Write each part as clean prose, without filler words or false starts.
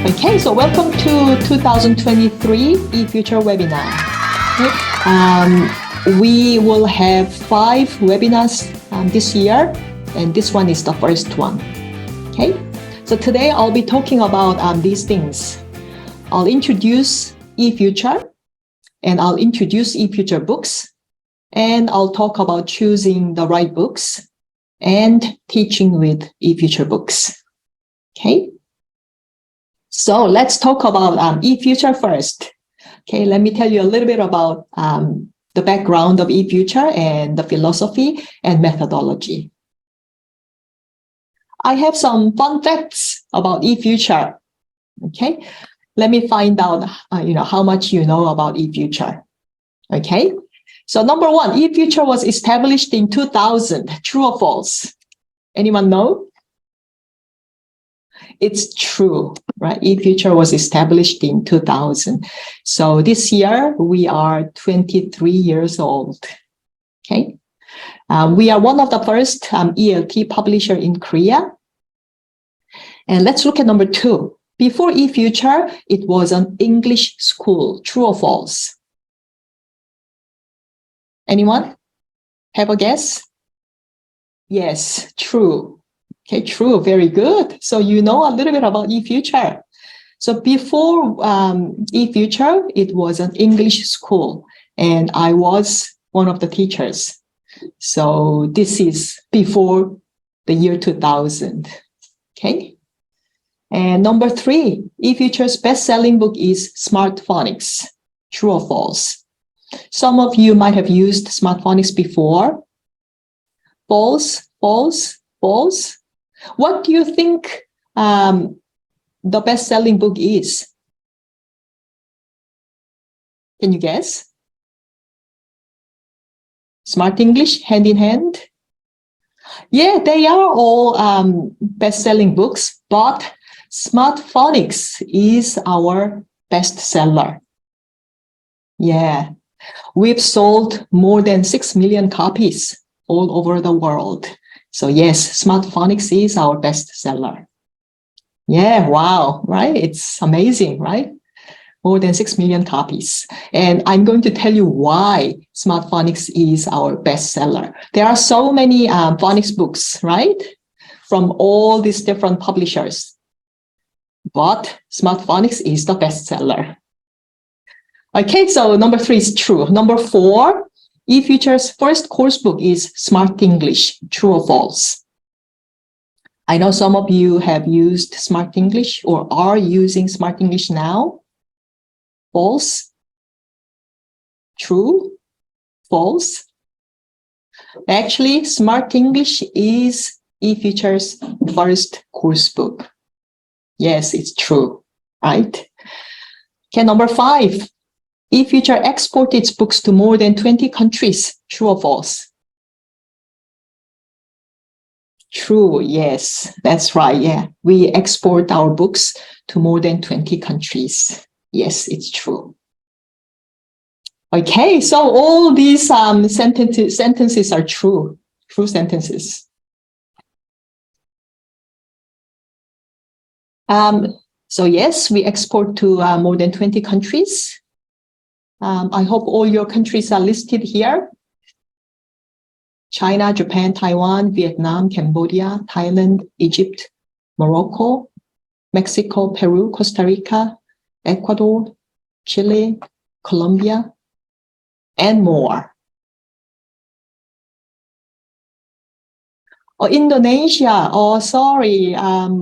Okay, so welcome to 2023 eFuture webinar. Okay. We will have 5 webinars this year, and this one is the first one. Okay, so today I'll be talking about these things. I'll introduce eFuture, and I'll introduce eFuture books, and I'll talk about choosing the right books and teaching with eFuture books. Okay. So let's talk about eFuture first. Okay, let me tell you a little bit about the background of eFuture and the philosophy and methodology. I have some fun facts about eFuture. Okay, let me find out how much you know about eFuture. Okay, so number 1, eFuture was established in 2000. True or false? Anyone know? It's true, right? eFuture was established in 2000. So this year we are 23 years old. Okay. We are one of the first ELT publisher in Korea. And let's look at number 2. Before eFuture, it was an English school. True or false? Anyone have a guess? Yes, true. Okay, true, very good. So you know a little bit about eFuture. So before eFuture, it was an English school, and I was one of the teachers. So this is before the year 2000. Okay. And number 3, eFuture's best-selling book is Smart Phonics. True or false? Some of you might have used Smart Phonics before. False, false, false. What do you think the best-selling book is? Can you guess? Smart English, Hand in Hand? Yeah, they are all best-selling books, but Smart Phonics is our bestseller. Yeah, we've sold more than 6 million copies all over the world. So yes, Smart Phonics is our bestseller. Yeah, wow, right? It's amazing, right? More than 6 million copies. And I'm going to tell you why Smart Phonics is our bestseller. There are so many phonics books, right? From all these different publishers. But Smart Phonics is the bestseller. Okay, so number 3 is true. Number 4, eFuture's first course book is Smart English. True or false? I know some of you have used Smart English or are using Smart English now. False? True? False? Actually, Smart English is eFuture's first course book. Yes, it's true, right? Okay, number 5. eFuture exports its books to more than 20 countries. True or false? True, yes, that's right. Yeah, we export our books to more than 20 countries. Yes, it's true. Okay, so all these sentences are true sentences. So yes, we export to more than 20 countries. I hope all your countries are listed here. China, Japan, Taiwan, Vietnam, Cambodia, Thailand, Egypt, Morocco, Mexico, Peru, Costa Rica, Ecuador, Chile, Colombia, and more. Oh, Indonesia. Oh, sorry.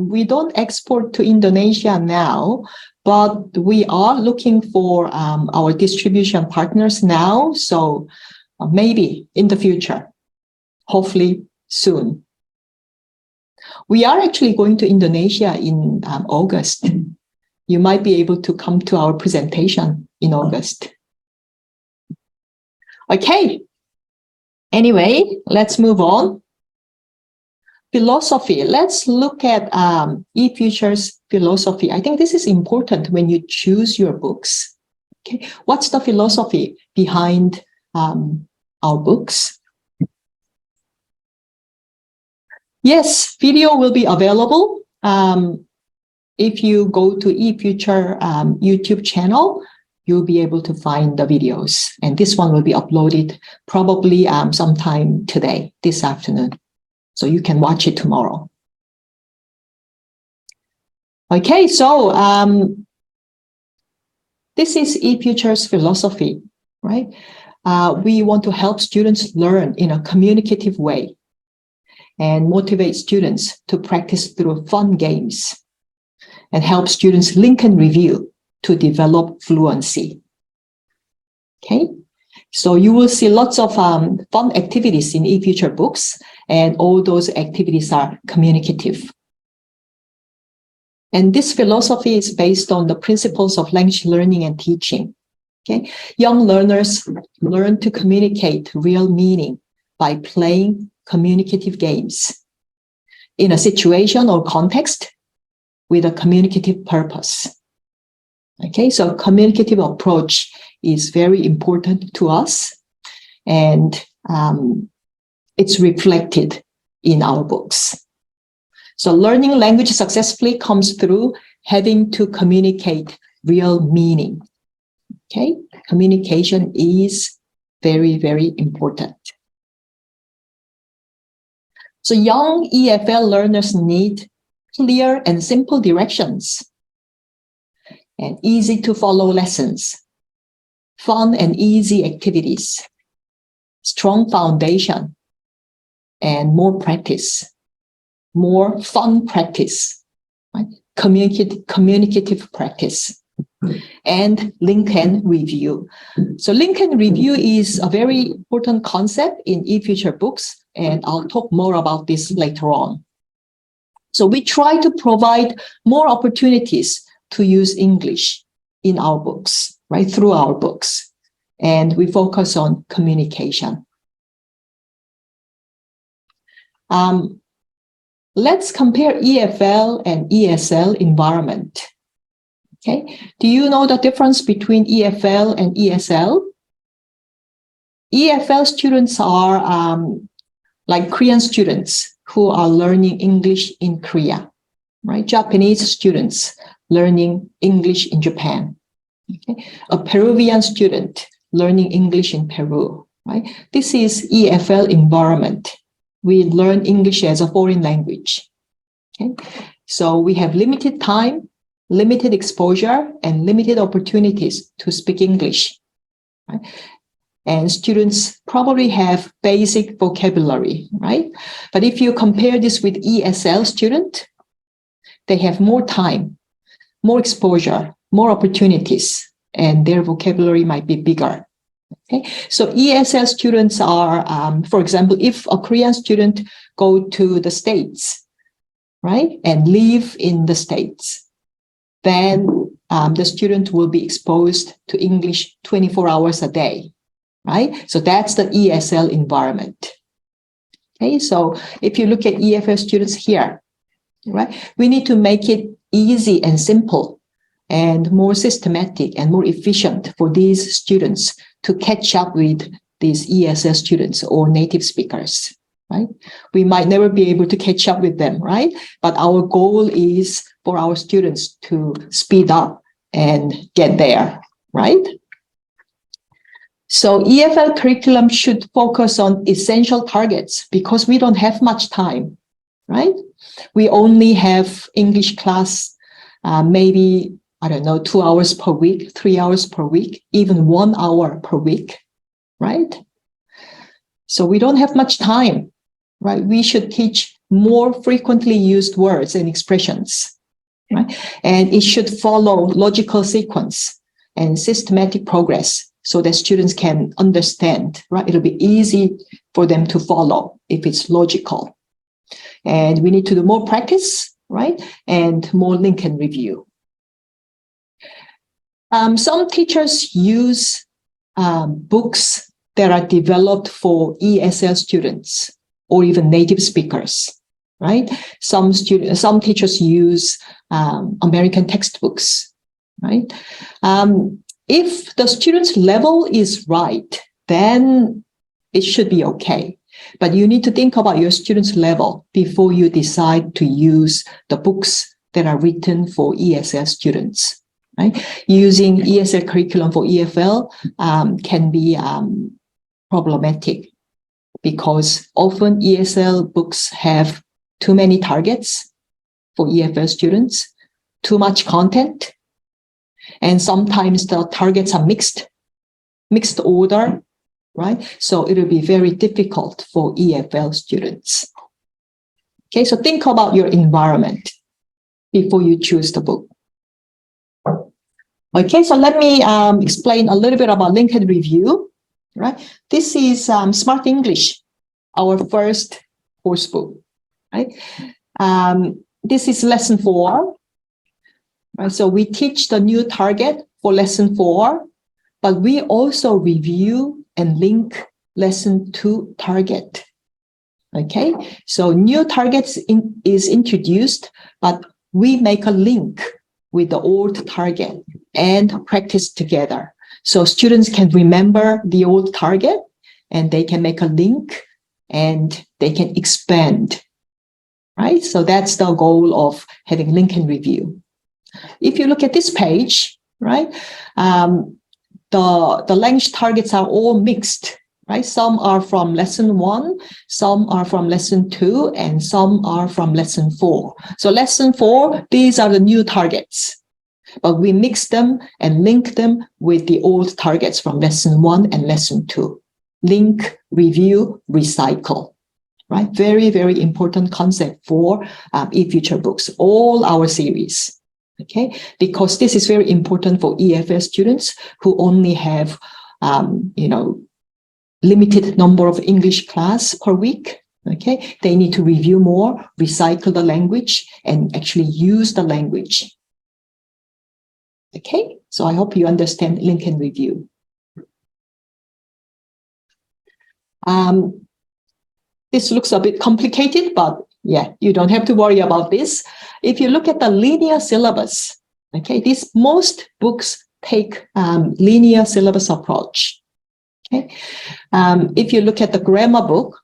We don't export to Indonesia now, but we are looking for our distribution partners now. So maybe in the future. Hopefully soon. We are actually going to Indonesia in August. You might be able to come to our presentation in August. Okay. Anyway, let's move on. Philosophy. Let's look at eFuture's philosophy. I think this is important when you choose your books. Okay. What's the philosophy behind our books? Yes, video will be available. if you go to eFuture YouTube channel, you'll be able to find the videos. And this one will be uploaded probably sometime today, this afternoon. So you can watch it tomorrow. Okay, so this is eFuture's philosophy, right? We want to help students learn in a communicative way and motivate students to practice through fun games and help students link and review to develop fluency. Okay, so you will see lots of fun activities in eFuture books, and all those activities are communicative. And this philosophy is based on the principles of language learning and teaching. Okay, young learners learn to communicate real meaning by playing communicative games in a situation or context with a communicative purpose. Okay, so communicative approach is very important to us, and it's reflected in our books. So learning language successfully comes through having to communicate real meaning. Okay, communication is very, very important. So young EFL learners need clear and simple directions and easy to follow lessons, fun and easy activities, strong foundation, and more practice, more fun practice, right? Communicative practice, and link and review. So link and review is a very important concept in eFuture books, and I'll talk more about this later on. So we try to provide more opportunities to use English in our books, right, through our books. And we focus on communication. Let's compare EFL and ESL environment. Okay, do you know the difference between EFL and ESL? EFL students are like Korean students who are learning English in Korea, right? Japanese students learning English in Japan. Okay? A Peruvian student learning English in Peru, right? This is EFL environment. We learn English as a foreign language. Okay? So we have limited time, limited exposure, and limited opportunities to speak English. Right? And students probably have basic vocabulary, right? But if you compare this with ESL student, they have more time, more exposure, more opportunities, and their vocabulary might be bigger. Okay, so ESL students are, for example, if a Korean student go to the States, right, and live in the States, then the student will be exposed to English 24 hours a day, right? So that's the ESL environment. Okay, so if you look at EFL students here, right, we need to make it easy and simple and more systematic and more efficient for these students to catch up with these ESL students or native speakers, right? We might never be able to catch up with them, right? But our goal is for our students to speed up and get there, right? So EFL curriculum should focus on essential targets because we don't have much time, right? We only have English class, maybe, I don't know, 2 hours per week, 3 hours per week, even 1 hour per week, right? So we don't have much time, right? We should teach more frequently used words and expressions, right? And it should follow logical sequence and systematic progress so that students can understand, right? It'll be easy for them to follow if it's logical. And we need to do more practice, right? And more link and review. Some teachers use books that are developed for ESL students or even native speakers, right? Some teachers use American textbooks, right? If the student's level is right, then it should be okay. But you need to think about your student's level before you decide to use the books that are written for ESL students. Right? Using ESL curriculum for EFL can be problematic because often ESL books have too many targets for EFL students, too much content, and sometimes the targets are mixed order, right? So it will be very difficult for EFL students. Okay, so think about your environment before you choose the book. Okay, so let me explain a little bit about link and review, right? This is Smart English, our first course book, right? This is lesson 4. Right? So we teach the new target for lesson 4, but we also review and link lesson 2 target. Okay, so new targets is introduced, but we make a link with the old target and practice together. So students can remember the old target and they can make a link and they can expand, right? So that's the goal of having link and review. If you look at this page, right, the language targets are all mixed, right? Some are from lesson 1, some are from lesson 2, and some are from lesson 4. So lesson 4, these are the new targets, but we mix them and link them with the old targets from lesson 1 and lesson 2. Link, review, recycle, right? Very, very important concept for eFuture books, all our series. Okay, because this is very important for EFL students who only have, limited number of English class per week. Okay, they need to review more, recycle the language, and actually use the language. Okay, so I hope you understand link and review. This looks a bit complicated, but yeah, you don't have to worry about this. If you look at the linear syllabus, okay, most books take linear syllabus approach. Okay, if you look at the grammar book,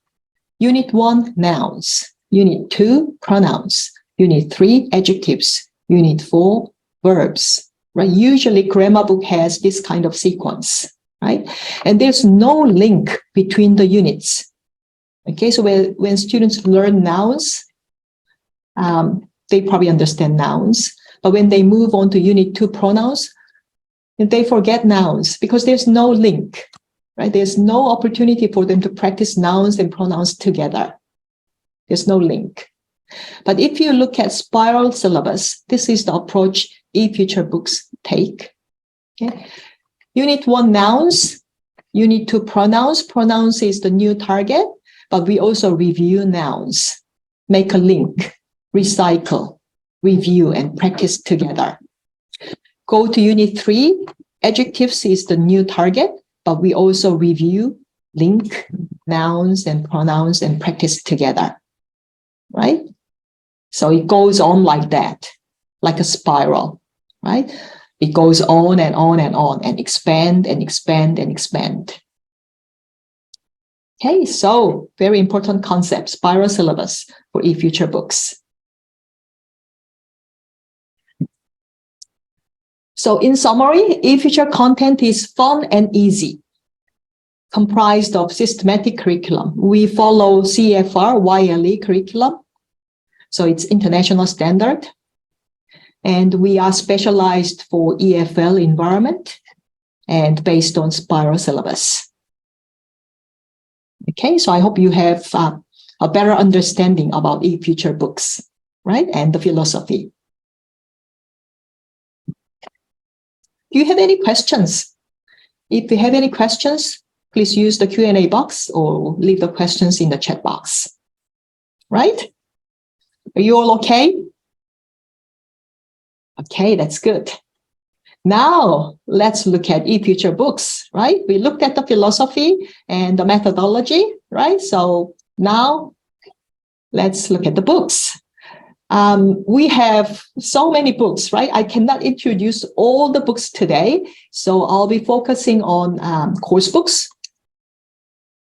Unit 1, nouns. Unit 2, pronouns. Unit 3, adjectives. Unit 4, verbs. Right? Usually, grammar book has this kind of sequence, right? And there's no link between the units. Okay, so when students learn nouns, they probably understand nouns. But when they move on to Unit 2 pronouns, they forget nouns because there's no link, right? There's no opportunity for them to practice nouns and pronouns together. There's no link. But if you look at spiral syllabus, this is the approach eFuture books take. Okay, Unit 1 nouns, Unit 2 pronouns. Pronouns is the new target, but we also review nouns, make a link, recycle, review, and practice together. Go to Unit 3, adjectives is the new target, but we also review, link, nouns, and pronouns, and practice together, right? So it goes on like that, like a spiral, right? It goes on and on and on, and expand and expand and expand. Okay, so very important concept, spiral syllabus for eFuture books. So in summary, eFuture content is fun and easy, comprised of systematic curriculum. We follow CFR YLE curriculum, so it's international standard. And we are specialized for EFL environment and based on spiral syllabus. Okay, so I hope you have a better understanding about eFuture books, right? And the philosophy. Do you have any questions? If you have any questions, please use the Q&A box or leave the questions in the chat box, right? Are you all okay? Okay, that's good. Now, let's look at eFuture books, right? We looked at the philosophy and the methodology, right? So now, let's look at the books. We have so many books, right? I cannot introduce all the books today, so I'll be focusing on course books,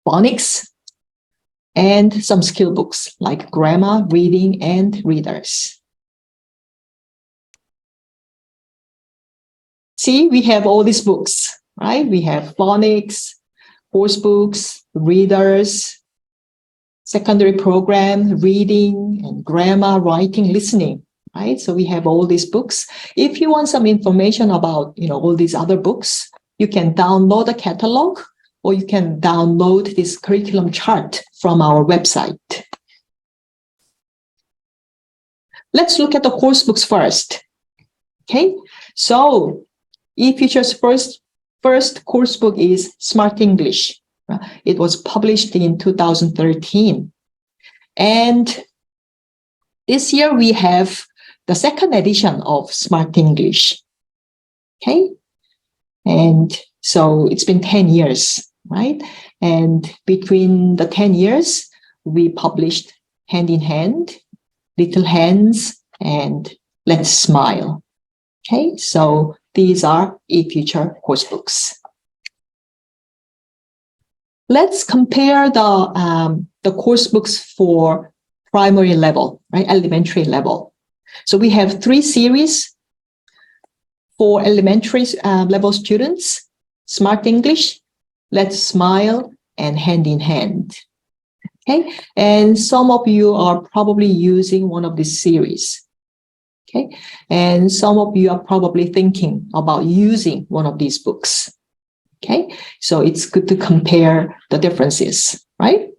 phonics, and some skill books like grammar, reading, and readers. see, we have all these books, right? We have phonics, course books, readers, secondary program, reading and grammar, writing, listening, right? So we have all these books. If you want some information about, all these other books, you can download a catalog or you can download this curriculum chart from our website. Let's look at the course books first. Okay, so eFuture's first course book is Smart English. It was published in 2013. And this year we have the second edition of Smart English. Okay, and so it's been 10 years, right? And between the 10 years, we published Hand in Hand, Little Hands, and Let's Smile. Okay, so these are eFuture course books. Let's compare the course books for primary level, right? Elementary level. So we have 3 series for elementary level students: Smart English, Let's Smile, and Hand in Hand. Okay, and some of you are probably using one of these series. Okay, and some of you are probably thinking about using one of these books. Okay, so it's good to compare the differences, right?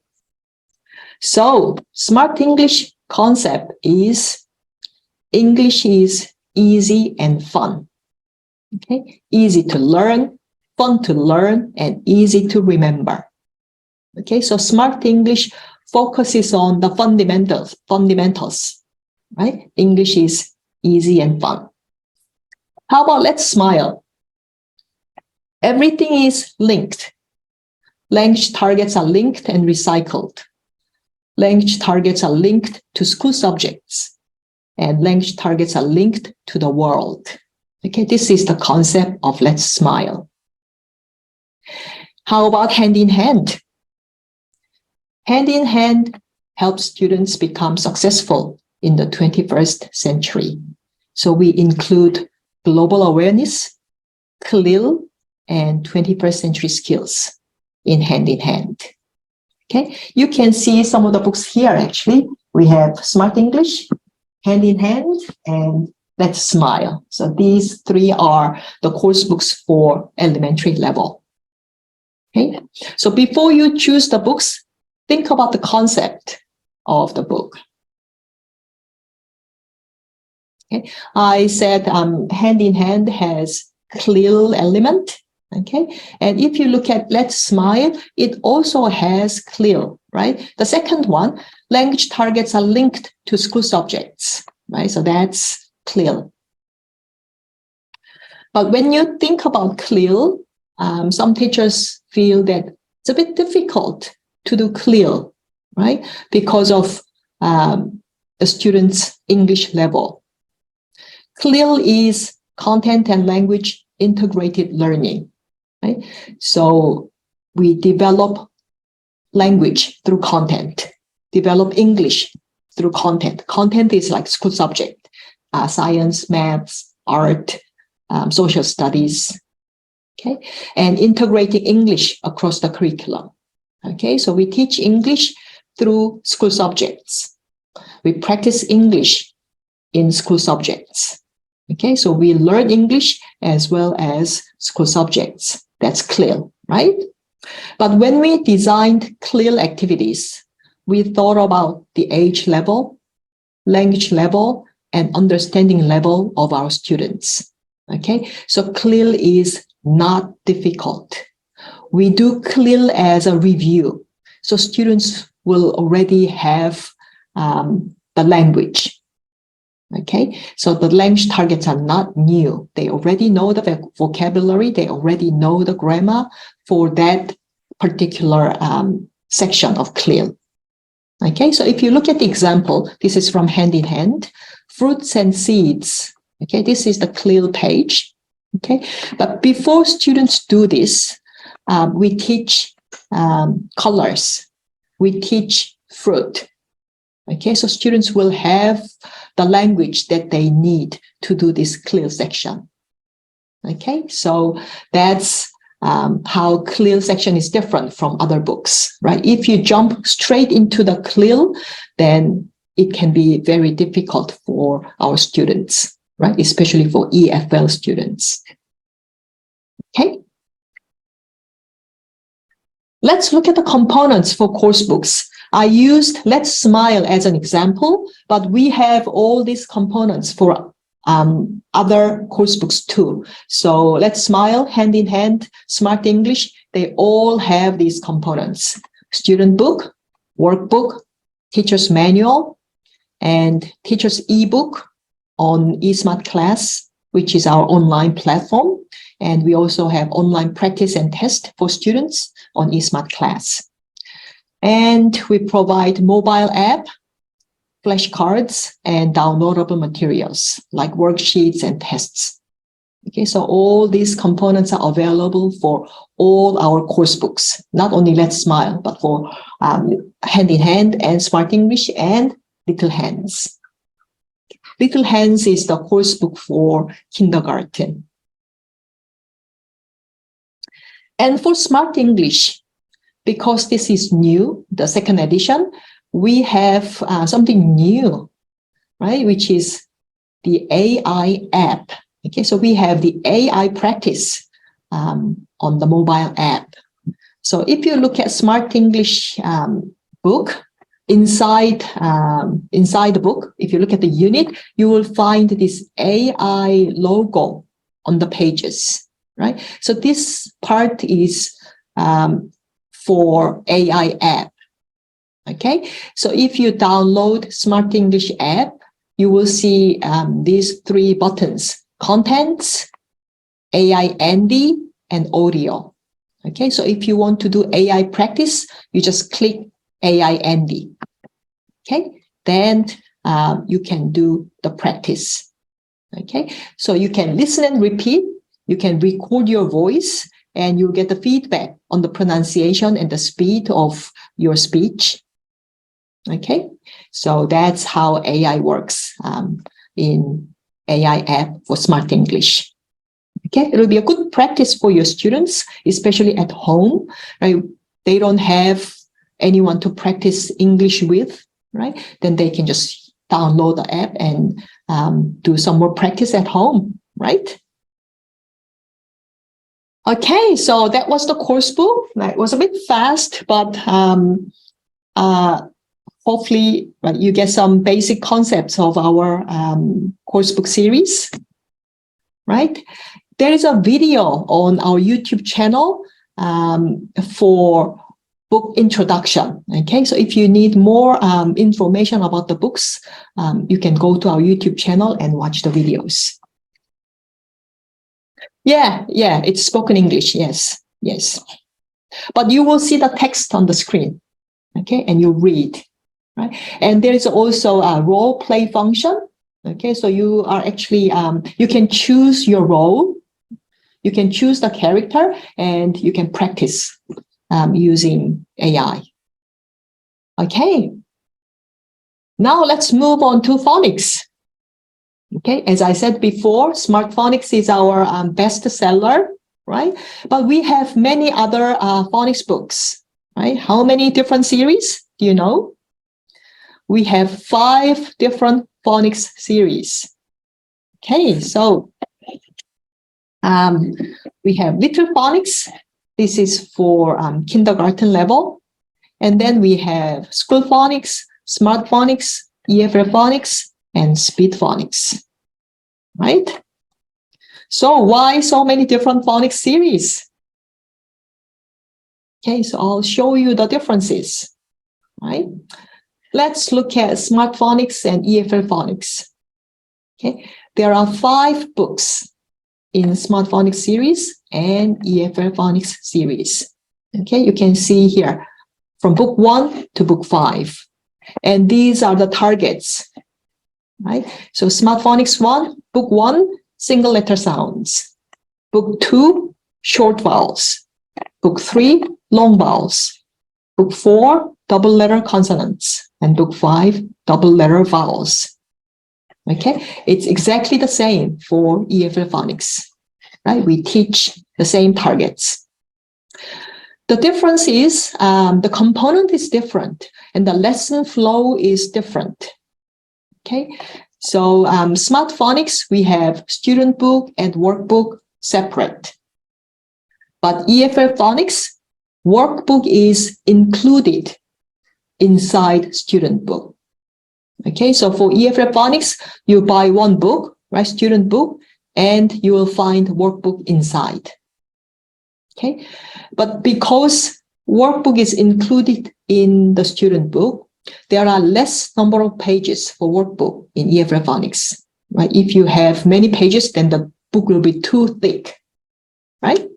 So Smart English concept is English is easy and fun. Okay, easy to learn, fun to learn, and easy to remember. Okay, so Smart English focuses on the fundamentals, right? English is easy and fun. How about Let's Smile? Everything is linked. Language targets are linked and recycled. Language targets are linked to school subjects, and language targets are linked to the world. Okay, this is the concept of Let's Smile. How about Hand in Hand? Hand in Hand helps students become successful in the 21st century. So we include global awareness, CLIL, and 21st century skills in Hand in Hand. Okay, you can see some of the books here actually. We have Smart English, Hand in Hand, and Let's Smile. So these 3 are the course books for elementary level. Okay, so before you choose the books, think about the concept of the book. Okay, I said Hand in Hand has CLIL element. Okay, and if you look at Let's Smile, it also has CLIL, right? The second one, language targets are linked to school subjects, right? So that's CLIL. But when you think about CLIL, some teachers feel that it's a bit difficult to do CLIL, right? Because of the student's English level. CLIL is content and language integrated learning, right? So we develop language through content, develop English through content. Content is like school subject, science, maths, art, social studies, okay? And integrating English across the curriculum, okay? So we teach English through school subjects. We practice English in school subjects, okay? So we learn English as well as school subjects. That's clear, right? But when we designed CLIL activities, we thought about the age level, language level, and understanding level of our students. Okay, so CLIL is not difficult. We do CLIL as a review. So students will already have the language. Okay, so the language targets are not new. They already know the vocabulary. They already know the grammar for that particular section of CLIL. Okay, so if you look at the example, this is from Hand in Hand, fruits and seeds. Okay, this is the CLIL page. Okay, but before students do this, we teach colors. We teach fruit. Okay, so students will have the language that they need to do this CLIL section. Okay, so that's how CLIL section is different from other books, right? If you jump straight into the CLIL, then it can be very difficult for our students, right? Especially for EFL students. Okay. Let's look at the components for course books. I used Let's Smile as an example, but we have all these components for other course books too. So Let's Smile, Hand in Hand, Smart English, they all have these components. Student book, workbook, teacher's manual, and teacher's ebook on eSmart Class, which is our online platform. And we also have online practice and test for students on eSmart Class. And we provide mobile app, flashcards, and downloadable materials like worksheets and tests. Okay, so all these components are available for all our course books, not only Let's Smile, but for Hand in Hand and Smart English and Little Hands. Little Hands is the course book for kindergarten. And for Smart English, because this is new, the second edition, we have something new, right? Which is the AI app. Okay, so we have the AI practice on the mobile app. So if you look at Smart English book, inside the book, if you look at the unit, you will find this AI logo on the pages, right? So this part is for AI app. Okay, so if you download Smart English app, you will see these three buttons: Contents, AI Andy, and Audio. Okay, so if you want to do AI practice, you just click AI Andy. Okay, then you can do the practice. Okay, so you can listen and repeat, you can record your voice, and you'll get the feedback on the pronunciation and the speed of your speech. Okay, so that's how AI works in AI app for Smart English. Okay, it will be a good practice for your students, especially at home, right? They don't have anyone to practice English with, right? Then they can just download the app and do some more practice at home, right? Okay, so that was the course book. It was a bit fast, but hopefully you get some basic concepts of our course book series, right? There is a video on our YouTube channel for book introduction. Okay, so if you need more information about the books, you can go to our YouTube channel and watch the videos. Yeah, it's spoken English, yes. But you will see the text on the screen, okay, and you read, right? And there is also a role play function, okay, so you are actually, you can choose your role, you can choose the character, and you can practice using AI. Okay, now let's move on to phonics. Okay, as I said before, Smart Phonics is our best seller, right? But we have many other phonics books, right? How many different series do you know? We have 5 different phonics series. Okay, so we have Little Phonics. This is for kindergarten level. And then we have School Phonics, Smart Phonics, EFL Phonics, and Speed Phonics, right? So why so many different phonics series? Okay, so I'll show you the differences, right? Let's look at Smart Phonics and EFL Phonics. Okay, there are 5 books in Smart Phonics series and EFL Phonics series. Okay, you can see here from book 1 to book 5. And these are the targets, right? So Smart Phonics 1, book 1, single letter sounds. Book 2, short vowels. Book 3, long vowels. Book 4, double letter consonants. And book 5, double letter vowels. Okay, it's exactly the same for EFL Phonics. right? We teach the same targets. The difference is the component is different and the lesson flow is different. Okay, so Smart Phonics, we have student book and workbook separate. But EFL Phonics, workbook is included inside student book. Okay, so for EFL Phonics, you buy one book, right, student book, and you will find workbook inside. Okay, but because workbook is included in the student book, there are less number of pages for workbook in EFL Phonics, right? If you have many pages, then the book will be too thick, right?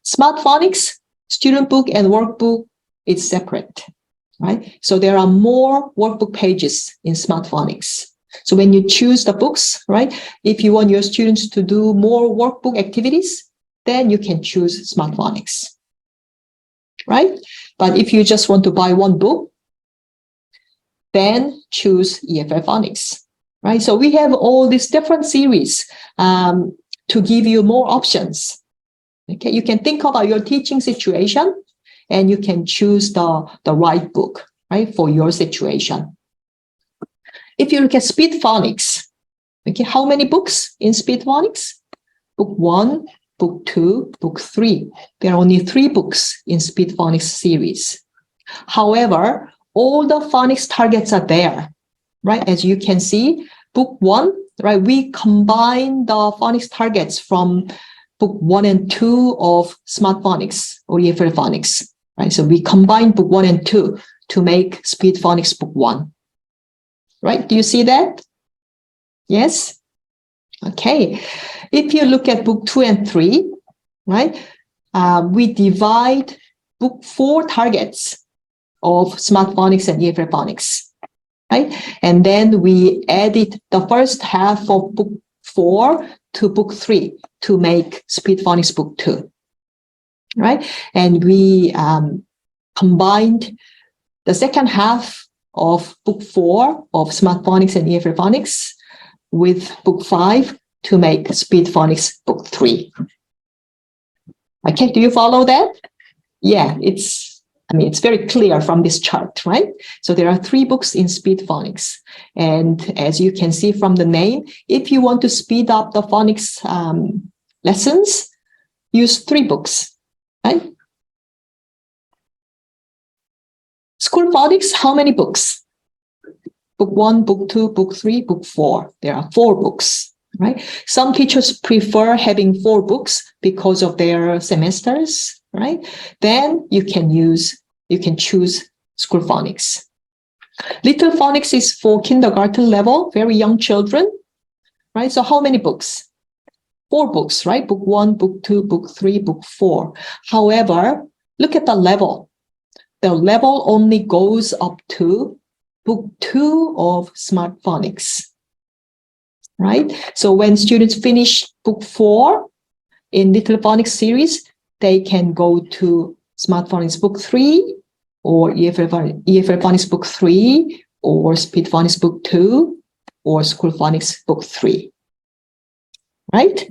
Smart Phonics, student book and workbook is separate, right? So there are more workbook pages in Smart Phonics. So when you choose the books, right, if you want your students to do more workbook activities, then you can choose Smart Phonics, right? But if you just want to buy one book, then choose EFL Phonics, right? So we have all these different series to give you more options. Okay, you can think about your teaching situation and you can choose the right book, right, for your situation. If you look at Speed Phonics, okay, how many books in Speed Phonics? Book 1, Book 2, Book 3. There are only 3 books in Speed Phonics series. However, all the phonics targets are there, right? As you can see, Book 1, right, we combine the phonics targets from Book 1 and 2 of Smart Phonics or EFL Phonics, right? So we combine Book 1 and 2 to make Speed Phonics Book 1, right? Do you see that? Yes? Okay. If you look at Book 2 and 3, right, we divide Book 4 targets of Smart Phonics and EFL Phonics, right? And then we added the first half of Book 4 to Book 3 to make Speed Phonics Book 2, right? And we combined the second half of Book 4 of Smart Phonics and EFL Phonics with Book 5 to make Speed Phonics Book 3. Okay, do you follow that? Yeah, it's very clear from this chart, right? So there are 3 books in Speed Phonics. And as you can see from the name, if you want to speed up the phonics lessons, use 3 books, right? School Phonics, how many books? Book 1, Book 2, Book 3, Book 4. There are 4 books, right? Some teachers prefer having 4 books because of their semesters, right? Then you can choose School Phonics. Little Phonics is for kindergarten level, very young children, right? So how many books? 4 books, right? Book 1, Book 2, Book 3, Book 4. However, look at the level. The level only goes up to Book 2 of Smart Phonics, right? So when students finish Book 4 in Little Phonics series, they can go to Smart Phonics Book 3 or EFL Phonics Book 3 or Speed Phonics Book 2 or School Phonics Book 3, right?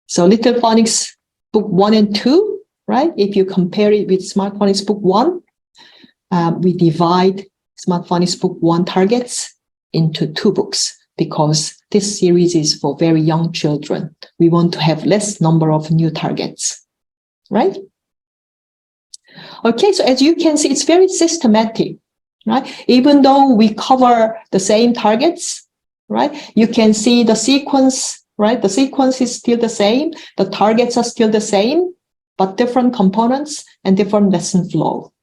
So Little Phonics Book 1 and 2, right? If you compare it with Smart Phonics Book 1, we divide Smart Phonics Book 1 targets into 2 books because this series is for very young children. We want to have less number of new targets, right? Okay, so as you can see, it's very systematic, right? Even though we cover the same targets, right? You can see the sequence, right? The sequence is still the same. The targets are still the same, but different components and different lesson flow.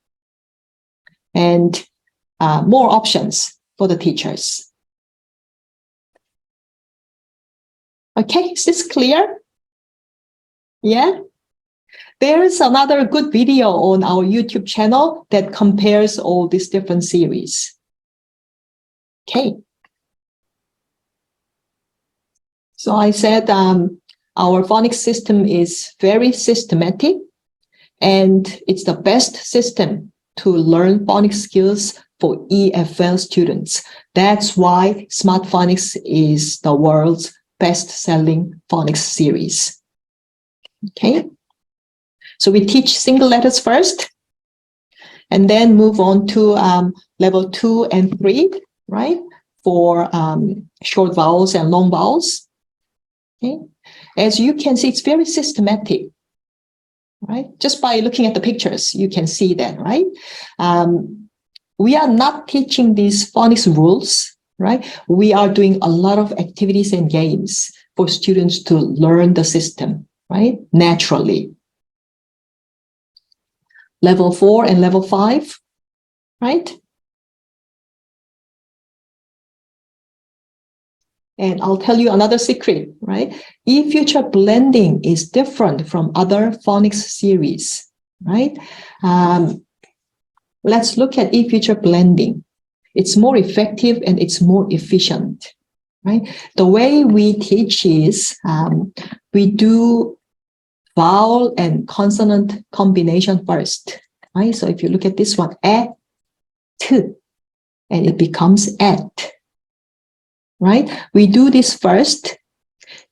And more options for the teachers. Okay, is this clear? Yeah? There is another good video on our YouTube channel that compares all these different series. Okay. So I said our phonics system is very systematic and it's the best system to learn phonics skills for EFL students. That's why Smart Phonics is the world's best-selling phonics series. Okay, so we teach single letters first, and then move on to level 2 and 3, right? For short vowels and long vowels. Okay, as you can see, it's very systematic, right? Just by looking at the pictures, you can see that, right? We are not teaching these phonics rules, right? We are doing a lot of activities and games for students to learn the system, right? Naturally. Level 4 and level 5, right? And I'll tell you another secret, right? E-Future blending is different from other phonics series, right? Let's look at E-Future blending. It's more effective and it's more efficient, right? The way we teach is we do vowel and consonant combination first, right? So if you look at this one, t, and it becomes at, right? We do this first,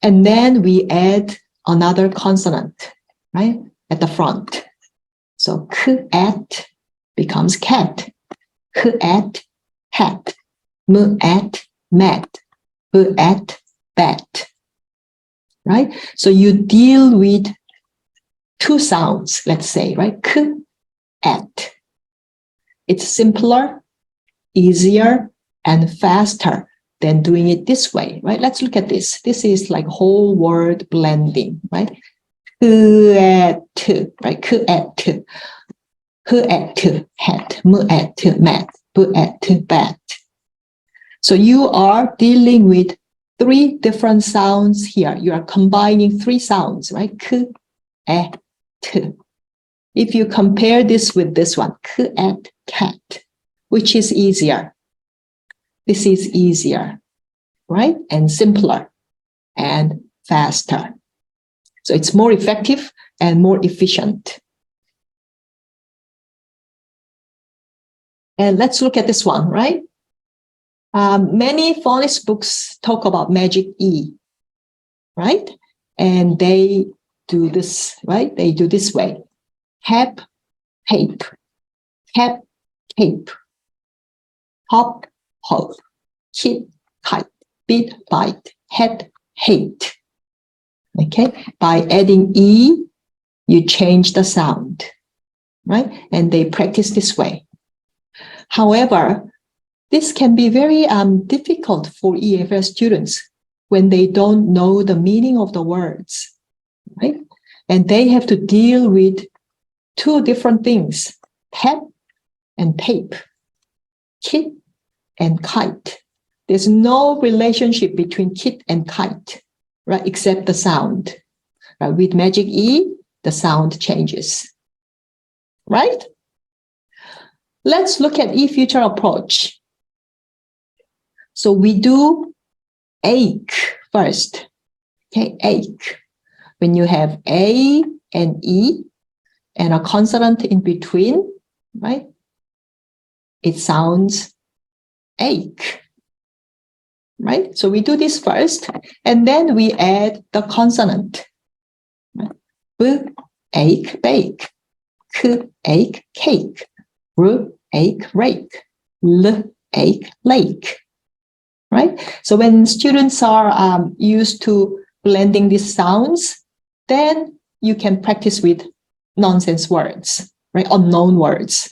and then we add another consonant, right, at the front. So k at becomes cat, k at hat, m at mat, b at bat, right? So you deal with two sounds, let's say, right? K at. It's simpler, easier, and faster than doing it this way, right? Let's look at this. This is like whole word blending, right? K at, right? K at, k at hat, m at mat, b at bat. So you are dealing with three different sounds here. You are combining three sounds, right? K at. If you compare this with this one, k at cat, which is easier? This is easier, right? And simpler and faster. So it's more effective and more efficient. And let's look at this one, right? Many phonics books talk about magic E, right? And they do this, right? They do this way. Hap, tape, cap, cape, hop, hop, kid, kite, bit, bite, head, hate. Okay, by adding E, you change the sound, right? And they practice this way. However, this can be very difficult for EFL students when they don't know the meaning of the words, right? And they have to deal with two different things, tap and tape, kit and kite. There's no relationship between kit and kite, right? Except the sound. Right? With magic E, the sound changes, right? Let's look at E-Future approach. So we do ache first, okay, ache. When you have A and E and a consonant in between, right? It sounds ache, right? So we do this first, and then we add the consonant. Right? B, ache, bake. K, ache, cake. R, ache, rake. L, ache, lake. Right? So when students are used to blending these sounds, then you can practice with nonsense words, right? Unknown words.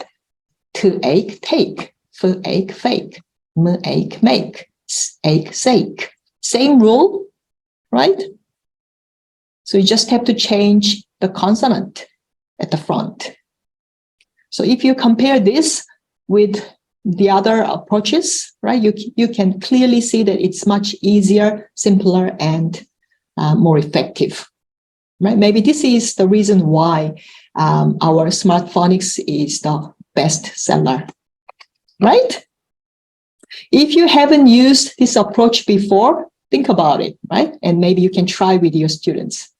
To ache, take. F, ache, fake. M, ache, make. S, ache, sake. Same rule, right? So you just have to change the consonant at the front. So if you compare this with the other approaches, right, you can clearly see that it's much easier, simpler, and more effective. Right? Maybe this is the reason why our Smart Phonics is the best seller. Right? If you haven't used this approach before, think about it, right? And maybe you can try with your students.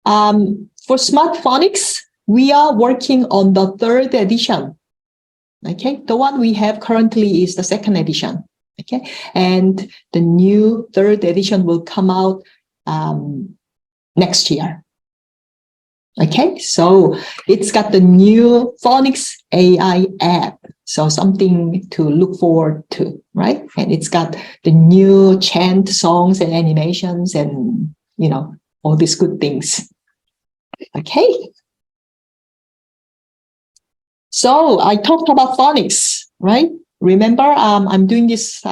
For Smart Phonics, we are working on the third edition. Okay, the one we have currently is the second edition. Okay, and the new third edition will come out next year. Okay, so it's got the new Phonics AI app. So something to look forward to, right? And it's got the new chant songs and animations and, you know, all these good things. Okay. So I talked about phonics, right? Remember, I'm doing this,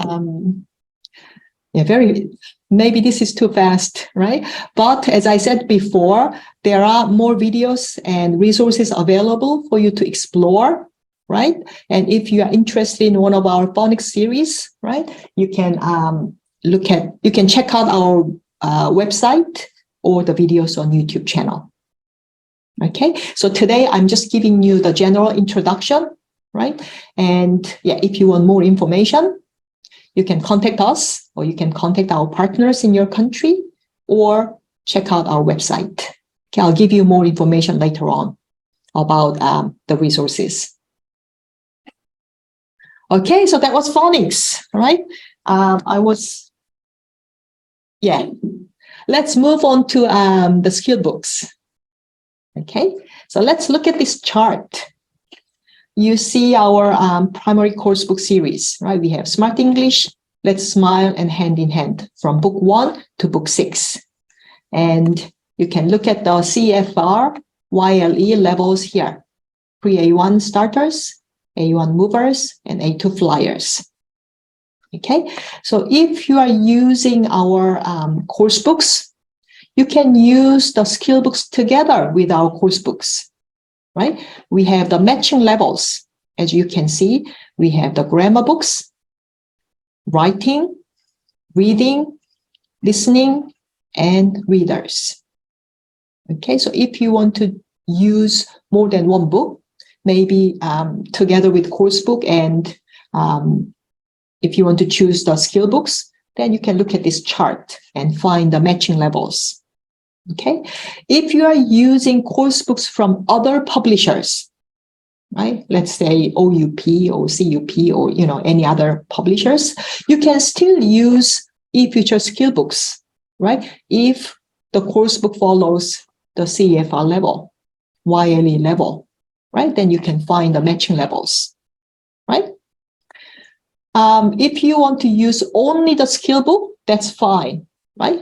maybe this is too fast, right? But as I said before, there are more videos and resources available for you to explore, right? And if you are interested in one of our phonics series, right, you can you can check out our website or the videos on YouTube channel. Okay, so today I'm just giving you the general introduction, right? And yeah, if you want more information, you can contact us or you can contact our partners in your country or check out our website. Okay, I'll give you more information later on about the resources. Okay, so that was phonics, right? Let's move on to the skill books. Okay, so let's look at this chart. You see our primary course book series, right? We have Smart English, Let's Smile, and Hand in Hand from book 1 to book 6. And you can look at the CFR, YLE levels here. Pre-A1 starters, A1 movers, and A2 flyers. Okay, so if you are using our course books, you can use the skill books together with our course books, right? We have the matching levels. As you can see, we have the grammar books, writing, reading, listening, and readers. Okay, so if you want to use more than one book, maybe together with course book, and if you want to choose the skill books, then you can look at this chart and find the matching levels. Okay, if you are using course books from other publishers, right? Let's say OUP or CUP or, you know, any other publishers, you can still use eFuture skill books, right? If the course book follows the CFR level, YLE level, right? Then you can find the matching levels, right? If you want to use only the skill book, that's fine, right?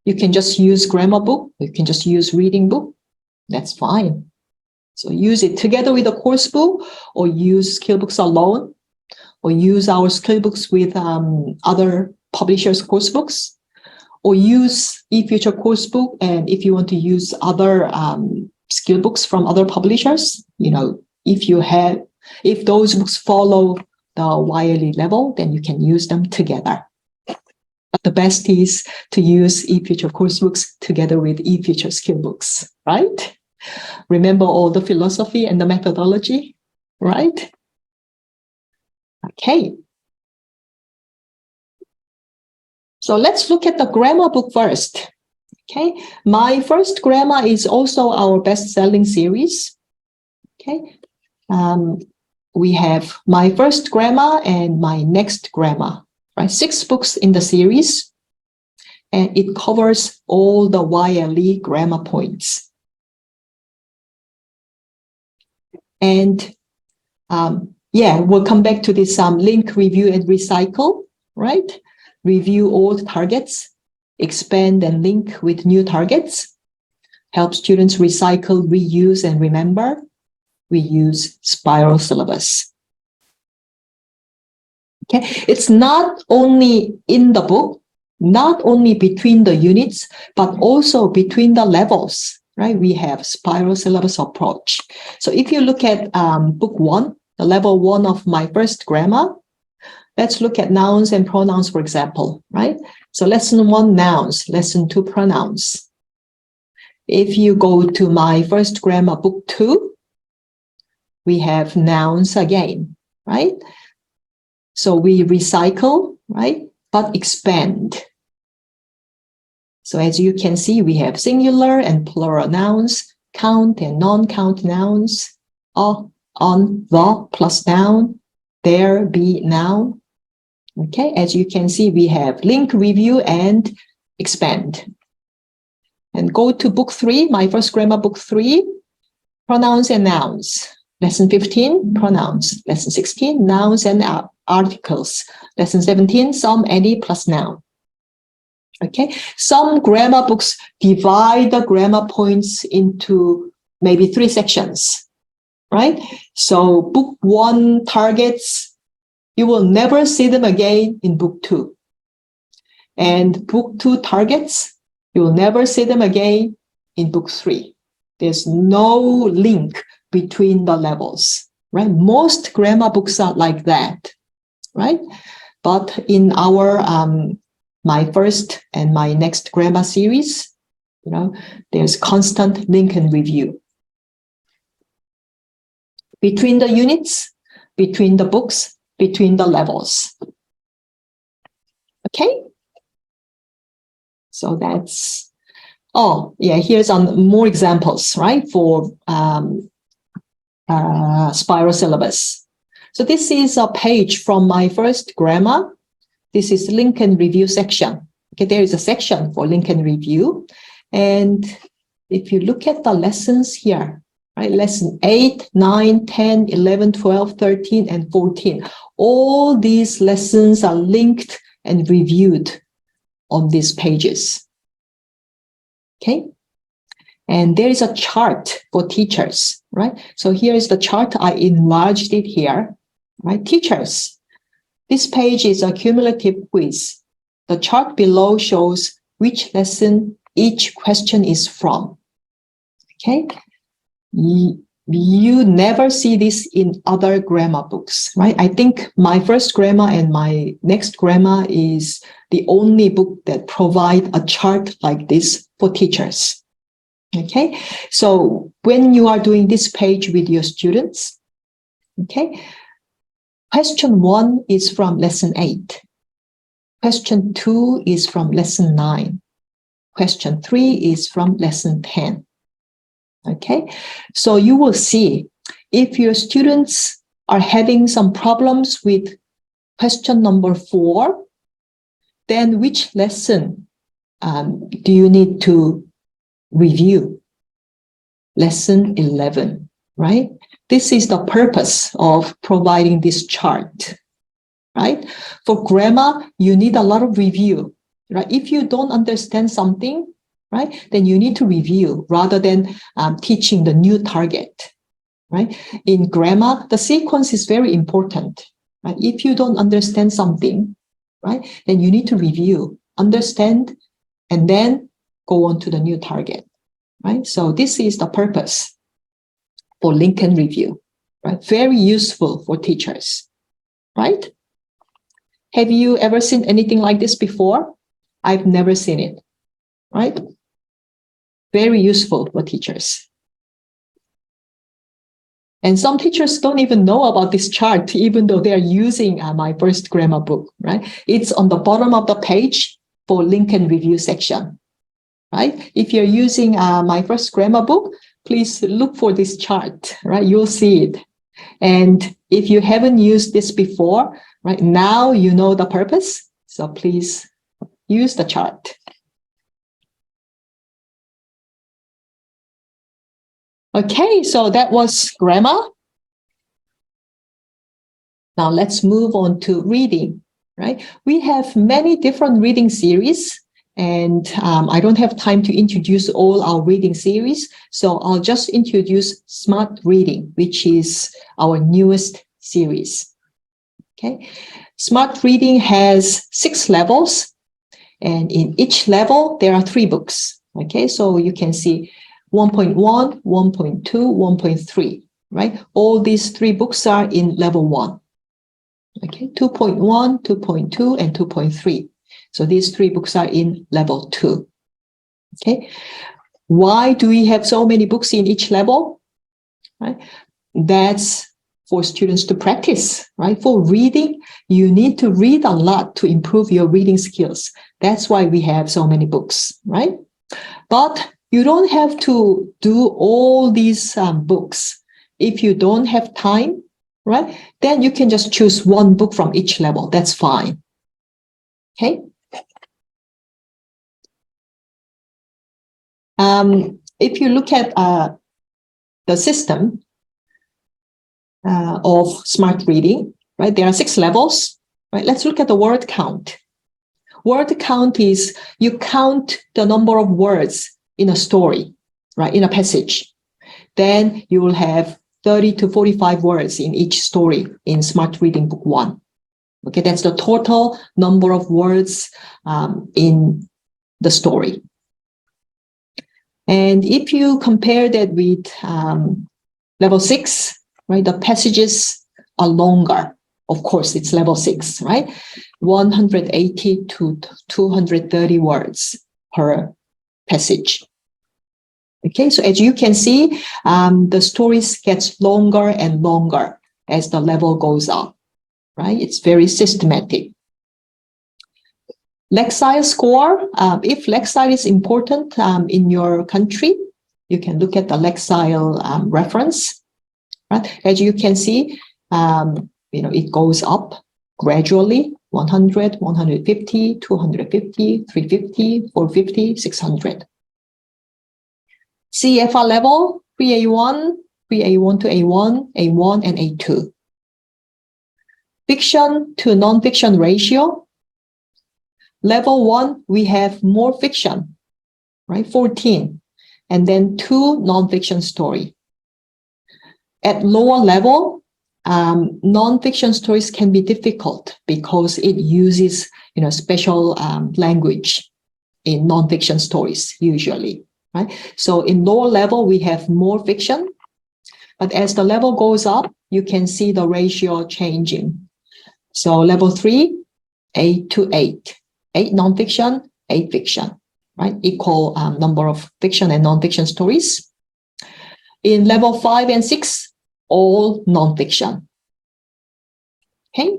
You can just use grammar book. You can just use reading book. That's fine. So use it together with a course book, or use skill books alone, or use our skill books with other publishers' course books, or use eFuture course book. And if you want to use other skill books from other publishers, you know, if those books follow the YLE level, then you can use them together. But the best is to use eFuture course books together with eFuture skill books, right? Remember all the philosophy and the methodology, right? Okay. So let's look at the grammar book first. Okay. My first grammar is also our best-selling series. Okay. We have my first grammar and my next grammar. Right, 6 books in the series, and it covers all the YLE grammar points. And we'll come back to this link, review, and recycle, right? Review old targets, expand and link with new targets, help students recycle, reuse, and remember. We use spiral syllabus. Okay, it's not only in the book, not only between the units, but also between the levels, right? We have spiral syllabus approach. So if you look at book 1, the level 1 of my first grammar, let's look at nouns and pronouns, for example, right? So lesson 1, nouns, lesson 2, pronouns. If you go to my first grammar, book 2, we have nouns again, right? So we recycle, right? But expand. So as you can see, we have singular and plural nouns, count and non-count nouns, on, the plus noun, there, be noun, Okay, as you can see, we have link, review, and expand. And go to book 3, my first grammar book 3, pronouns and nouns. Lesson 15, pronouns. Lesson 16, nouns and articles. Lesson 17, some, any plus noun. Okay, some grammar books divide the grammar points into maybe 3 sections, right? So book 1 targets, you will never see them again in book 2. And book 2 targets, you will never see them again in book 3. There's no link between the levels, right? Most grammar books are like that, right? But in our my first and my next grammar series, there's constant link and review. Between the units, between the books, between the levels. Okay? So that's, here's some more examples, right, for spiral syllabus. So this is a page from my first grammar. This is link and review section. Okay, there is a section for link and review. And if you look at the lessons here, right, lesson 8, 9, 10, 11, 12, 13, and 14, all these lessons are linked and reviewed on these pages. Okay. And there is a chart for teachers, right? So here is the chart. I enlarged it here, right? Teachers. This page is a cumulative quiz. The chart below shows which lesson each question is from. Okay. You never see this in other grammar books, right? I think my first grammar and my next grammar is the only book that provide a chart like this for teachers. Okay, so when you are doing this page with your students, okay, question 1 is from lesson 8. Question 2 is from lesson 9. Question 3 is from lesson 10. Okay, so you will see if your students are having some problems with question number 4, then which lesson do you need to review? Lesson 11, right? This is the purpose of providing this chart, right? For grammar, you need a lot of review, right? If you don't understand something, right, then you need to review rather than teaching the new target, right? In grammar, the sequence is very important, right? If you don't understand something, right, then you need to review, understand, and then go on to the new target, right? So this is the purpose for link and review, right? Very useful for teachers, right? Have you ever seen anything like this before? I've never seen it, right? Very useful for teachers. And some teachers don't even know about this chart, even though they are using my first grammar book, right? It's on the bottom of the page for link and review section, right? If you're using my first grammar book, please look for this chart, right? You'll see it. And if you haven't used this before, right, now you know the purpose. So please use the chart. Okay, so that was grammar. Now let's move on to reading, right? We have many different reading series, and I don't have time to introduce all our reading series, so I'll just introduce Smart Reading, which is our newest series. Okay, Smart Reading has 6 levels, and in each level there are 3 books. Okay, so you can see 1.1, 1.2, 1.3, right? All these 3 books are in level 1. Okay, 2.1, 2.2, and 2.3. So these 3 books are in level 2. Okay, why do we have so many books in each level? Right, that's for students to practice, right? For reading, you need to read a lot to improve your reading skills. That's why we have so many books, right? But you don't have to do all these books. If you don't have time, right, then you can just choose 1 book from each level. That's fine, Okay. If you look at the system of smart reading, right, there are 6 levels, right? Let's look at the word count. Word count is you count the number of words in a story, right, in a passage. Then you will have 30 to 45 words in each story in Smart Reading Book 1. Okay, that's the total number of words in the story. And if you compare that with level 6, right, the passages are longer. Of course, it's level 6, right? 180 to 230 words per passage. Okay, so as you can see, the stories gets longer and longer as the level goes up, right? It's very systematic. Lexile score, if Lexile is important in your country, you can look at the Lexile reference, right? As you can see, it goes up gradually, 100, 150, 250, 350, 450, 600. CFR level, pre-A1, pre-A1 to A1, A1, and A2. Fiction to non-fiction ratio. Level 1, we have more fiction, right, 14, and then 2 non-fiction story. At lower level, non-fiction stories can be difficult because it uses, special language in non-fiction stories usually, right? So in lower level, we have more fiction, but as the level goes up, you can see the ratio changing. So level 3, 8 to 8, 8 non-fiction, 8 fiction, right? Equal number of fiction and non-fiction stories. In level 5 and 6, all non-fiction. Okay.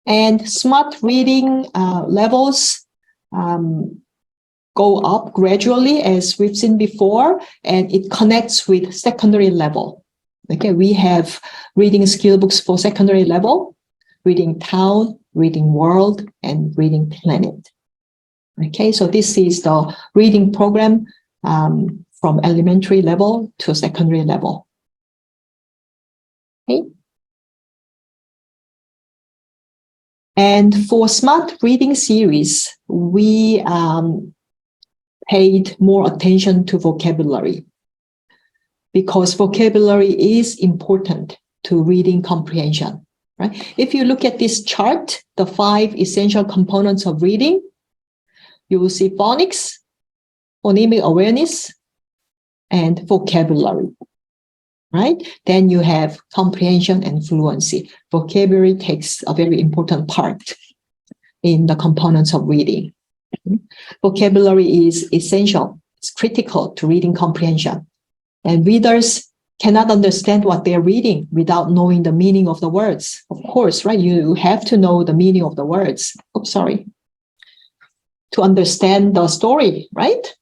And smart reading levels go up gradually, as we've seen before, and it connects with secondary level. Okay, we have reading skill books for secondary level, reading town, reading world, and reading planet. Okay, so this is the reading program from elementary level to secondary level. Okay. And for smart reading series, we paid more attention to vocabulary because vocabulary is important to reading comprehension, right? If you look at this chart, the 5 essential components of reading, you will see phonics, phonemic awareness, and vocabulary, right? Then you have comprehension and fluency. Vocabulary takes a very important part in the components of reading. Vocabulary is essential. It's critical to reading comprehension. And readers cannot understand what they're reading without knowing the meaning of the words. Of course, right? You have to know the meaning of the words. To understand the story, right?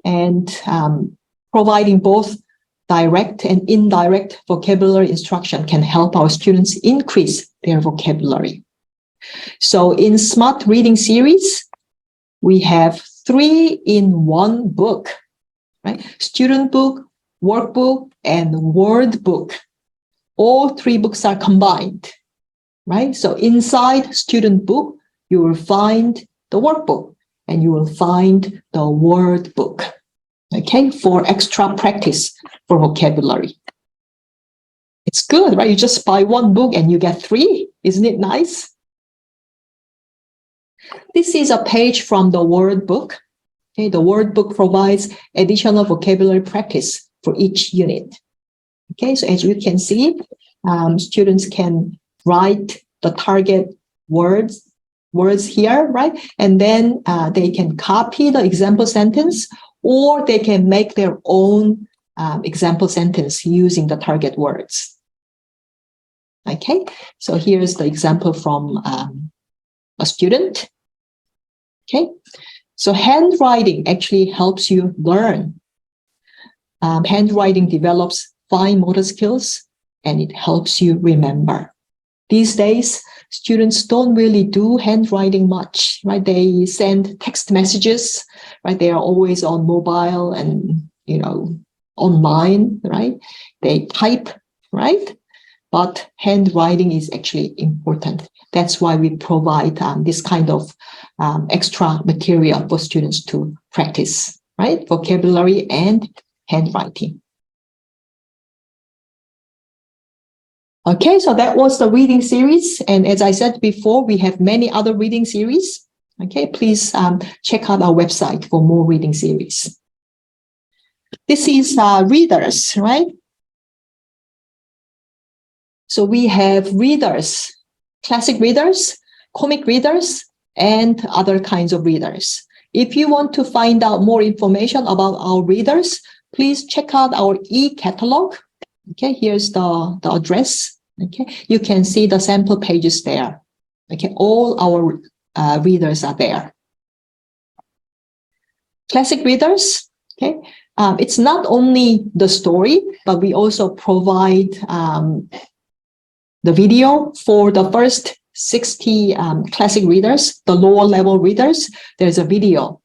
And providing both direct and indirect vocabulary instruction can help our students increase their vocabulary. So in Smart Reading Series, we have 3-in-1 book, right? Student book, workbook, and word book. All 3 books are combined, right? So inside student book, you will find the workbook and you will find the word book, okay, for extra practice for vocabulary. It's good, right? You just buy 1 book and you get 3. Isn't it nice? This is a page from the word book. Okay, the word book provides additional vocabulary practice for each unit. Okay, so as you can see, students can write the target words here, right? And then they can copy the example sentence, or they can make their own example sentence using the target words. Okay, so here's the example from a student. Okay, so handwriting actually helps you learn. Handwriting develops fine motor skills and it helps you remember. These days, students don't really do handwriting much, right? They send text messages, right? They are always on mobile and, online, right? They type, right? But handwriting is actually important. That's why we provide this kind of extra material for students to practice, right? Vocabulary and handwriting. Okay, so that was the reading series. And as I said before, we have many other reading series. Okay, please check out our website for more reading series. This is readers, right? So we have readers, classic readers, comic readers, and other kinds of readers. If you want to find out more information about our readers, please check out our e-catalog. Okay, here's the address. Okay, you can see the sample pages there. Okay, all our readers are there. Classic readers, okay, it's not only the story, but we also provide the video for the first 60 classic readers, the lower level readers. There's a video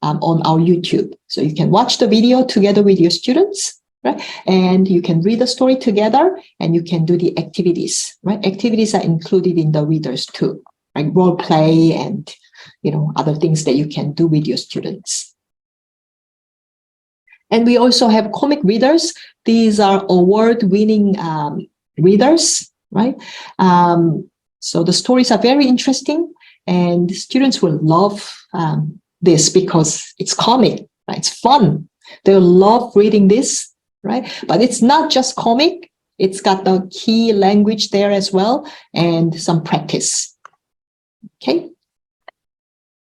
on our YouTube. So you can watch the video together with your students, right? And you can read the story together and you can do the activities, right? Activities are included in the readers too, like role play and, other things that you can do with your students. And we also have comic readers. These are award-winning readers, right? So the stories are very interesting and students will love this because it's comic, right? It's fun. They'll love reading this, right? But it's not just comic. It's got the key language there as well and some practice. Okay.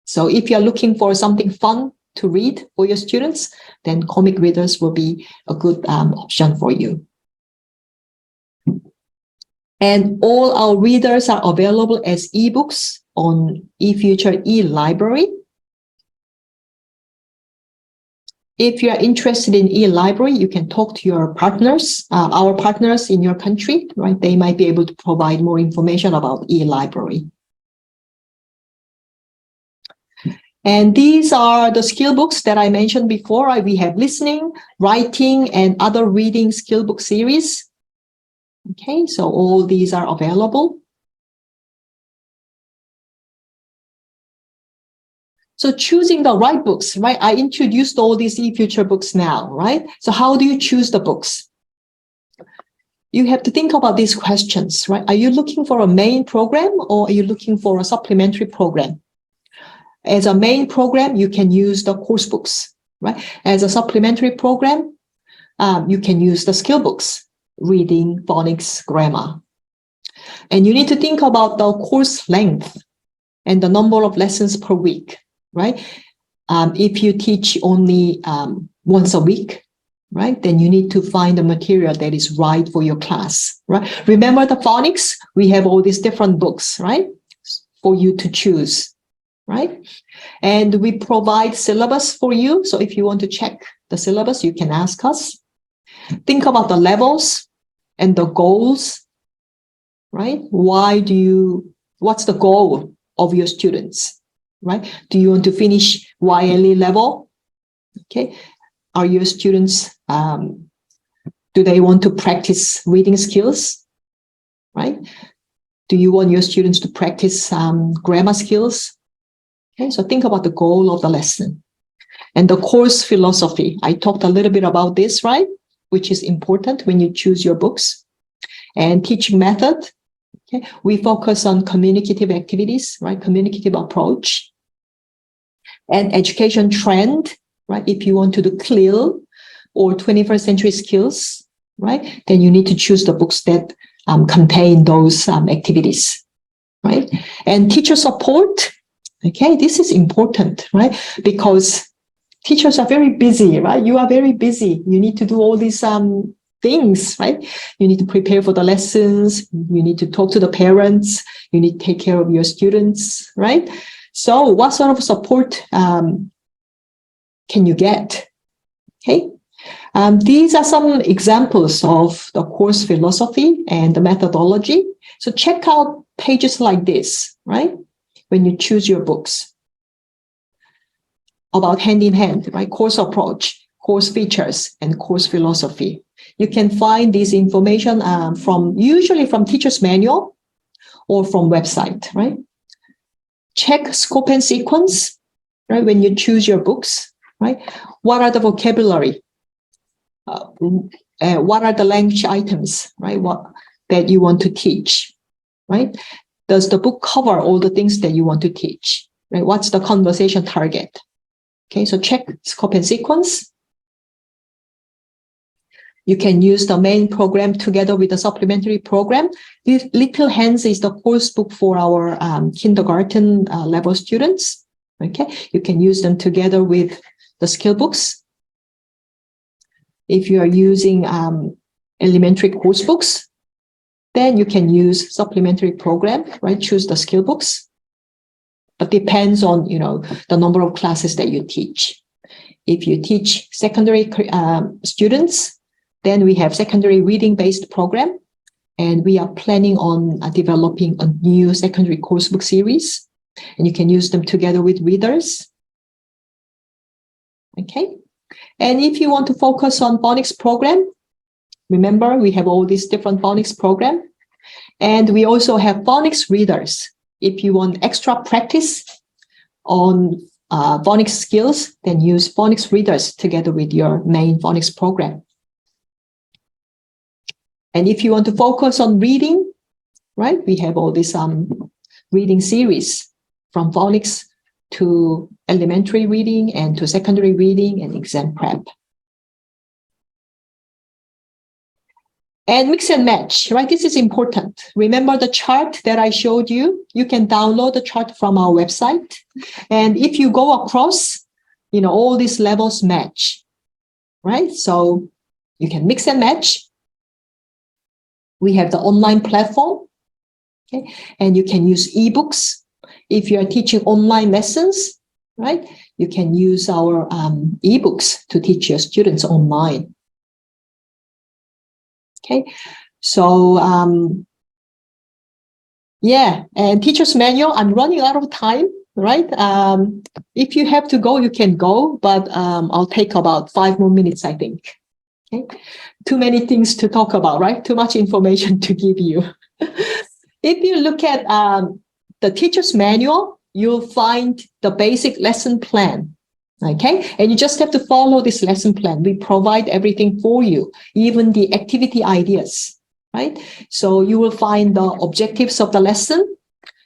So if you're looking for something fun to read for your students, then comic readers will be a good option for you. And all our readers are available as ebooks on eFuture eLibrary. If you are interested in eLibrary, you can talk to your partners, our partners in your country, right? They might be able to provide more information about eLibrary. And these are the skill books that I mentioned before. Right? We have listening, writing, and other reading skill book series. Okay, so all these are available. So choosing the right books, right? I introduced all these eFuture books now, right? So how do you choose the books? You have to think about these questions, right? Are you looking for a main program or are you looking for a supplementary program? As a main program, you can use the course books, right? As a supplementary program, you can use the skill books. Reading, phonics, grammar. And you need to think about the course length and the number of lessons per week, right? If you teach only once a week, right, then you need to find the material that is right for your class, right? Remember the phonics? We have all these different books, right, for you to choose, right? And we provide syllabus for you. So if you want to check the syllabus, you can ask us. Think about the levels and the goals, right? What's the goal of your students, right? Do you want to finish YLE level? Okay. Are your students, do they want to practice reading skills, right? Do you want your students to practice grammar skills? Okay, so think about the goal of the lesson. And the course philosophy, I talked a little bit about this, right? Which is important when you choose your books. And teaching method, okay, we focus on communicative activities, right? Communicative approach. And education trend, right? If you want to do CLIL or 21st century skills, right? Then you need to choose the books that contain those activities, right? And teacher support, okay, this is important, right? Because teachers are very busy, right? You are very busy. You need to do all these things, right? You need to prepare for the lessons. You need to talk to the parents. You need to take care of your students, right? So what sort of support can you get? Okay. These are some examples of the course philosophy and the methodology. So check out pages like this, right? When you choose your books about hand in hand, right? Course approach, course features, and course philosophy. You can find this information usually from teacher's manual or from website, right? Check scope and sequence, right? When you choose your books, right? What are the vocabulary? What are the language items, right? That you want to teach, right? Does the book cover all the things that you want to teach, right? What's the conversation target? Okay, so check scope and sequence. You can use the main program together with the supplementary program. This Little Hands is the course book for our kindergarten level students. Okay, you can use them together with the skill books. If you are using elementary course books, then you can use supplementary program, right? Choose the skill books, but depends on, the number of classes that you teach. If you teach secondary students, then we have secondary reading-based program, and we are planning on developing a new secondary course book series, and you can use them together with readers. Okay. And if you want to focus on phonics program, remember we have all these different phonics program, and we also have phonics readers. If you want extra practice on phonics skills, then use phonics readers together with your main phonics program. And if you want to focus on reading, right, we have all this reading series from phonics to elementary reading and to secondary reading and exam prep. And mix and match, right? This is important. Remember the chart that I showed you? You can download the chart from our website. And if you go across, all these levels match, right? So you can mix and match. We have the online platform, okay? And you can use ebooks. If you are teaching online lessons, right? You can use our ebooks to teach your students online. Okay, so and teacher's manual, I'm running out of time, right? If you have to go, you can go, but I'll take about 5 more minutes, I think. Okay, too many things to talk about, right? Too much information to give you. If you look at the teacher's manual, you'll find the basic lesson plan. Okay, and you just have to follow this lesson plan. We provide everything for you, even the activity ideas, right? So you will find the objectives of the lesson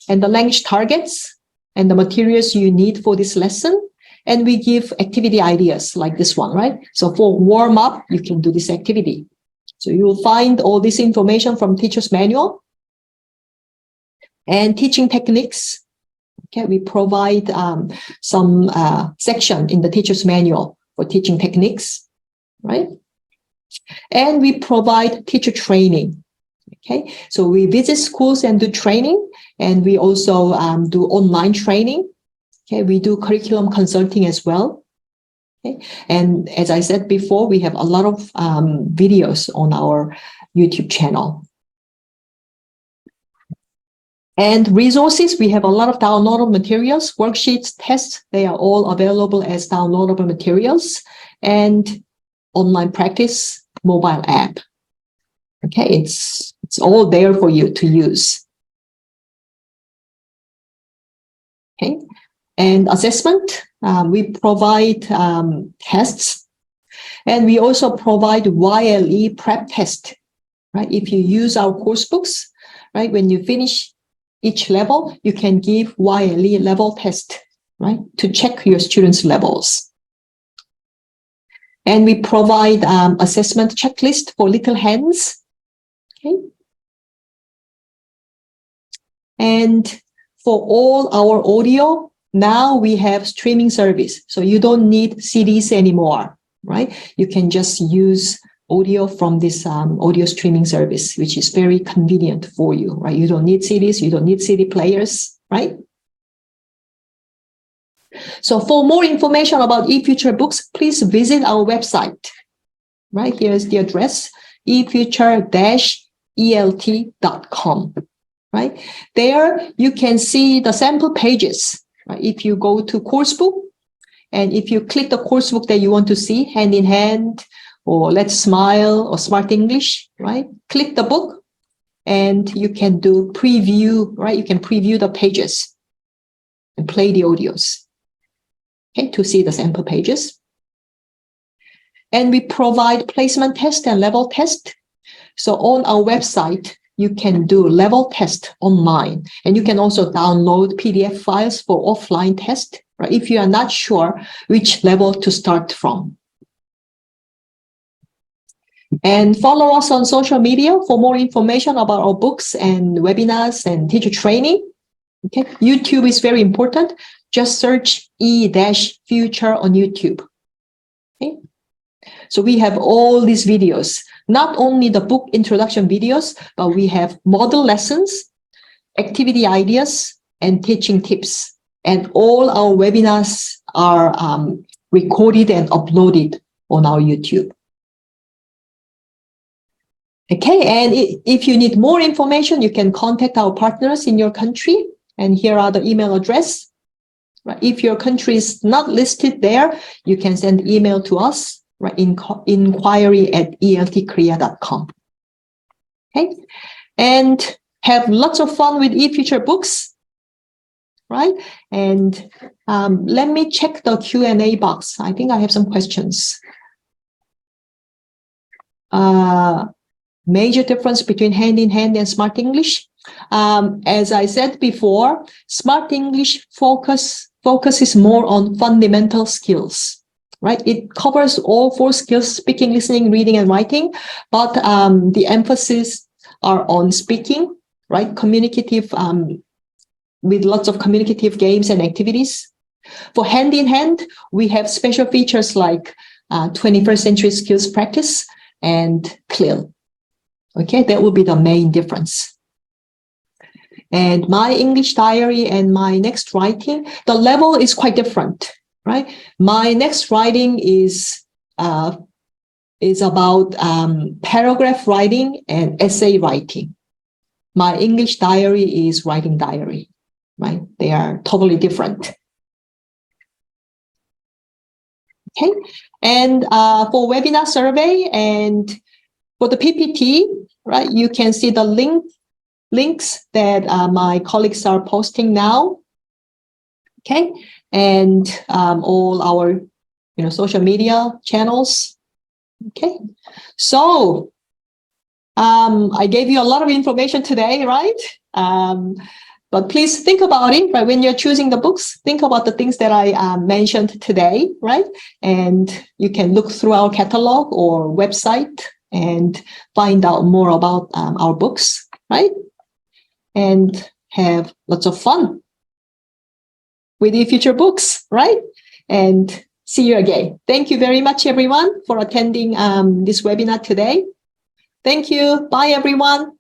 and the language targets and the materials you need for this lesson. And we give activity ideas like this one, right? So for warm up, you can do this activity. So you will find all this information from teacher's manual. And teaching techniques. Okay, we provide some section in the teacher's manual for teaching techniques, right? And we provide teacher training. Okay, so we visit schools and do training, and we also do online training. Okay, we do curriculum consulting as well. Okay, and as I said before, we have a lot of videos on our YouTube channel. And resources, we have a lot of downloadable materials, worksheets, tests, they are all available as downloadable materials, and online practice mobile app. Okay, it's all there for you to use. Okay, and assessment, we provide tests, and we also provide YLE prep test, right? If you use our course books, right, when you finish each level, you can give YLE level test, right, to check your students' levels. And we provide assessment checklist for Little Hands. Okay. And for all our audio, now we have streaming service. So you don't need CDs anymore, right? You can just use audio from this audio streaming service, which is very convenient for you, right? You don't need CDs, you don't need CD players, right? So for more information about eFuture books, please visit our website. right? Here's the address, efuture-elt.com, right? There you can see the sample pages. Right? If you go to course book, and if you click the course book that you want to see, Hand in Hand, or Let's Smile, or Smart English, right? Click the book, and you can do preview, right? You can preview the pages and play the audios, okay, to see the sample pages. And we provide placement test and level test. So on our website, you can do level test online, and you can also download PDF files for offline test, right? If you are not sure which level to start from. And follow us on social media for more information about our books and webinars and teacher training. Okay, YouTube is very important. Just search E-Future on YouTube. Okay, so we have all these videos, not only the book introduction videos, but we have model lessons, activity ideas, and teaching tips. And all our webinars are recorded and uploaded on our YouTube. Okay, and if you need more information, you can contact our partners in your country. And here are the email address. Right? If your country is not listed there, you can send email to us, right? Inquiry@eltkorea.com. Okay, and have lots of fun with eFuture books, right? And let me check the Q&A box. I think I have some questions. Major difference between Hand in Hand and Smart English. As I said before, Smart English focuses more on fundamental skills, right? It covers all 4 skills: speaking, listening, reading, and writing. But the emphasis are on speaking, right? Communicative, with lots of communicative games and activities. For Hand in Hand, we have special features like 21st century skills practice and CLIL. Okay, that will be the main difference. And my English diary and my next writing, the level is quite different, right? My next writing is about paragraph writing and essay writing. My English diary is writing diary, right? They are totally different. Okay, and for webinar survey and for the PPT, right, you can see the links that my colleagues are posting now. Okay, and all our social media channels. Okay, so I gave you a lot of information today, right? But please think about it, right? When you're choosing the books, think about the things that I mentioned today, right? And you can look through our catalog or website and find out more about our books, right? And have lots of fun with eFuture books, right? And see you again. Thank you very much, everyone, for attending this webinar today. Thank you. Bye, everyone.